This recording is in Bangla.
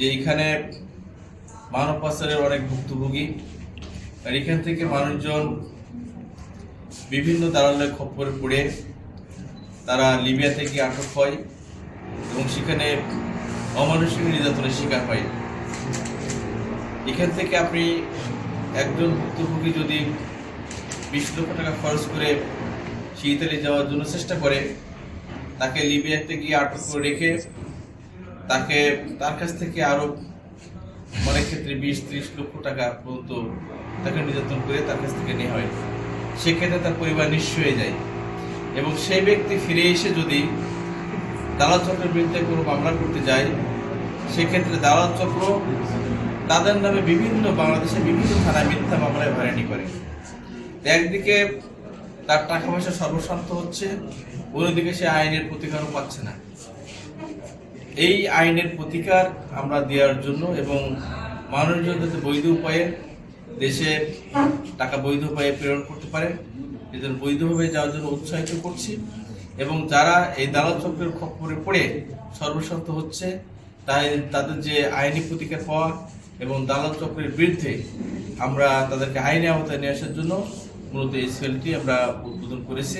যে এখানে মানব পাচারের অনেক ভুক্তভোগী, আর এখান থেকে মানুষজন বিভিন্ন দালালের খপ্পরে পড়ে তারা লিবিয়াতে গিয়ে আটক হয় এবং সেখানে অমানুষিক নির্যাতনের শিকার হয়। এখান থেকে আপনি একজন ভুক্তভোগী যদি 20 লক্ষ টাকা খরচ করে সে ইতালি যাওয়ার জন্য চেষ্টা করে, তাকে লিবিয়াতে গিয়ে আটক করে রেখে তার কাছ থেকে আরো অনেক ক্ষেত্রে 20-30 লক্ষ টাকা পর্যন্ত তাকে নির্যাতন করে তার কাছ থেকে নেওয়া হয়। সেক্ষেত্রে তার পরিবার নিঃস্ব হয়ে যায় এবং সেই ব্যক্তি ফিরে এসে যদি দালাল চক্রের বিরুদ্ধে কোনো মামলা করতে যায়, সেক্ষেত্রে দালাল চক্র তাদের নামে বাংলাদেশের বিভিন্ন থানায় মিথ্যা মামলায় হয়রানি করে। একদিকে তার টাকা পয়সা সর্বশান্ত হচ্ছে, অন্যদিকে সে আইনের প্রতিকারও পাচ্ছে না। এই আইনের প্রতিকার আমরা দেওয়ার জন্য এবং মানুষজন যাতে বৈধ উপায়ে দেশে টাকা বৈধ উপায়ে প্রেরণ করতে পারে, এদের বৈধভাবে যাওয়ার জন্য উৎসাহিত করছি। এবং যারা এই দালাল চক্রের খপ্পরে পড়ে সর্বশান্ত হচ্ছে, তাদের যে আইনি প্রতিকার পাওয়া এবং দালাল চক্রের বিরুদ্ধে আমরা তাদেরকে আইনি আওতায় নিয়ে আসার জন্য মূলত এই সেলটি আমরা উদ্বোধন করেছি।